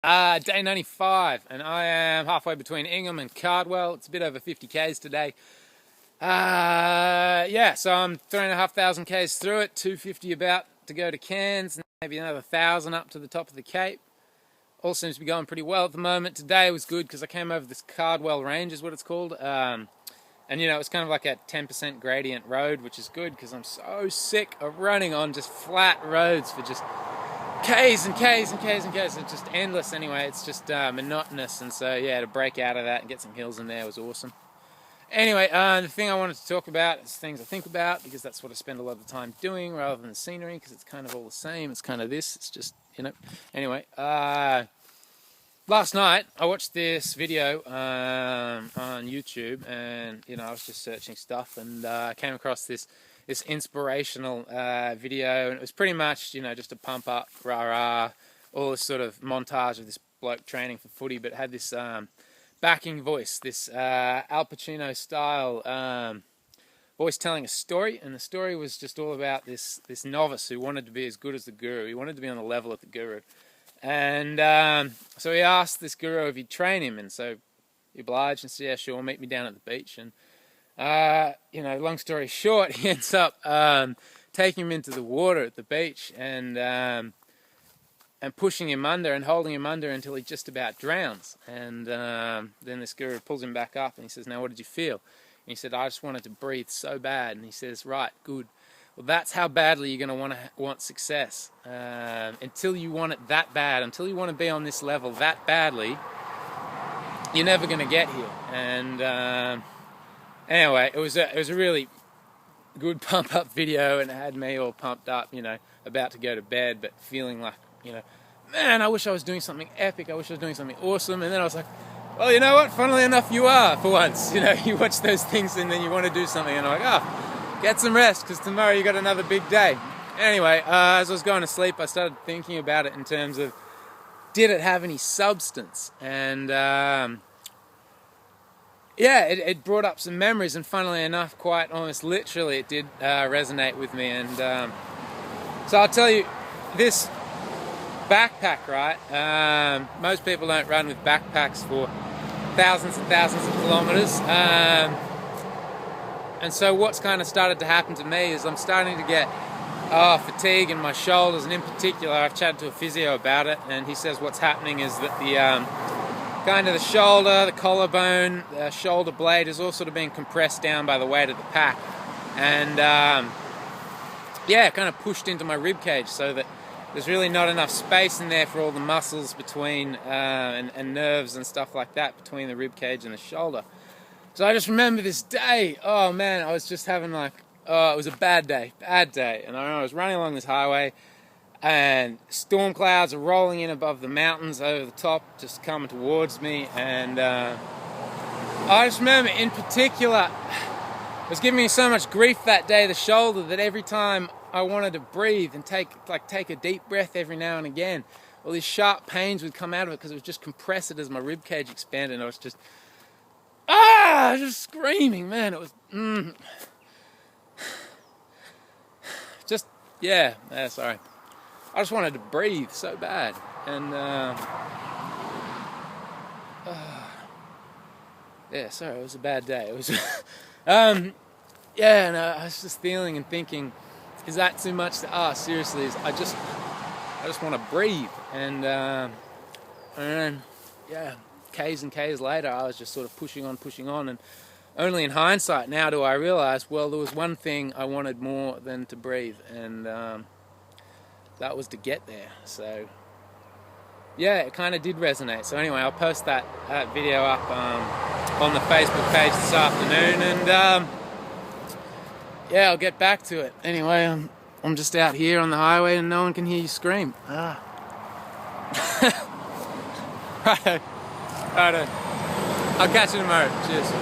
Day 95, and I am halfway between Ingham and Cardwell. It's a bit over 50 k's today. Yeah, so I'm 3,500 k's through it, 250 about to go to Cairns, and maybe another 1,000 up to the top of the Cape. All seems to be going pretty well at the moment. Today was good because I came over this Cardwell Range is what it's called. And you know, it's kind of like a 10% gradient road, which is good because I'm so sick of running on just flat roads for just K's and K's and K's and K's. It's just endless anyway. It's just monotonous, and so yeah, to break out of that and get some hills in there was awesome. Anyway, the thing I wanted to talk about is things I think about, because that's what I spend a lot of the time doing rather than the scenery, because it's kind of all the same. It's kind of this. It's just, you know. Anyway, last night I watched this video on YouTube, and you know, I was just searching stuff, and I came across this inspirational video, and it was pretty much, you know, just a pump up, rah rah, all this sort of montage of this bloke training for footy, but it had this backing voice, this Al Pacino style voice telling a story, and the story was just all about this novice who wanted to be as good as the guru. He wanted to be on the level of the guru, and so he asked this guru if he'd train him, and so he obliged and said, yeah, sure, meet me down at the beach. And you know, long story short, he ends up taking him into the water at the beach and pushing him under and holding him under until he just about drowns. And then this guru pulls him back up and he says, now what did you feel? And he said, I just wanted to breathe so bad. And he says, right, good. Well, that's how badly you're going to want success. Until you want it that bad, until you want to be on this level that badly, you're never going to get here. And anyway, it was a really good pump up video, and it had me all pumped up, you know, about to go to bed, but feeling like, you know, man, I wish I was doing something epic. I wish I was doing something awesome. And then I was like, well, you know what? Funnily enough, you are for once. You know, you watch those things and then you want to do something, and I'm like, oh, get some rest because tomorrow you got another big day. Anyway, as I was going to sleep, I started thinking about it in terms of, did it have any substance? And yeah, it brought up some memories, and funnily enough, quite almost literally, it did resonate with me. And so I'll tell you, this backpack, right? Most people don't run with backpacks for thousands and thousands of kilometers. And so what's kind of started to happen to me is I'm starting to get fatigue in my shoulders, and in particular, I've chatted to a physio about it, and he says what's happening is that the kind of the shoulder, the collarbone, the shoulder blade is all sort of being compressed down by the weight of the pack, and yeah, kind of pushed into my rib cage, so that there's really not enough space in there for all the muscles between and nerves and stuff like that between the rib cage and the shoulder. So I just remember this day. Oh man, I was just having like, it was a bad day, and I was running along this highway, and storm clouds are rolling in above the mountains over the top, just coming towards me, and I just remember in particular, it was giving me so much grief that day, the shoulder, that every time I wanted to breathe and take a deep breath every now and again, all these sharp pains would come out of it because it was just compressed as my rib cage expanded, and I was just, just screaming, man. It was, just, yeah, sorry. I just wanted to breathe so bad, and yeah, sorry, it was a bad day. It was, yeah, and I was just feeling and thinking, is that too much to ask? Seriously, I just want to breathe, and yeah, K's and K's later, I was just sort of pushing on, and only in hindsight now do I realize, well, there was one thing I wanted more than to breathe, and that was to get there. So yeah, it kind of did resonate. So anyway, I'll post that video up on the Facebook page this afternoon, and yeah, I'll get back to it. Anyway, I'm just out here on the highway and no one can hear you scream. Righto. I'll catch you tomorrow. Cheers.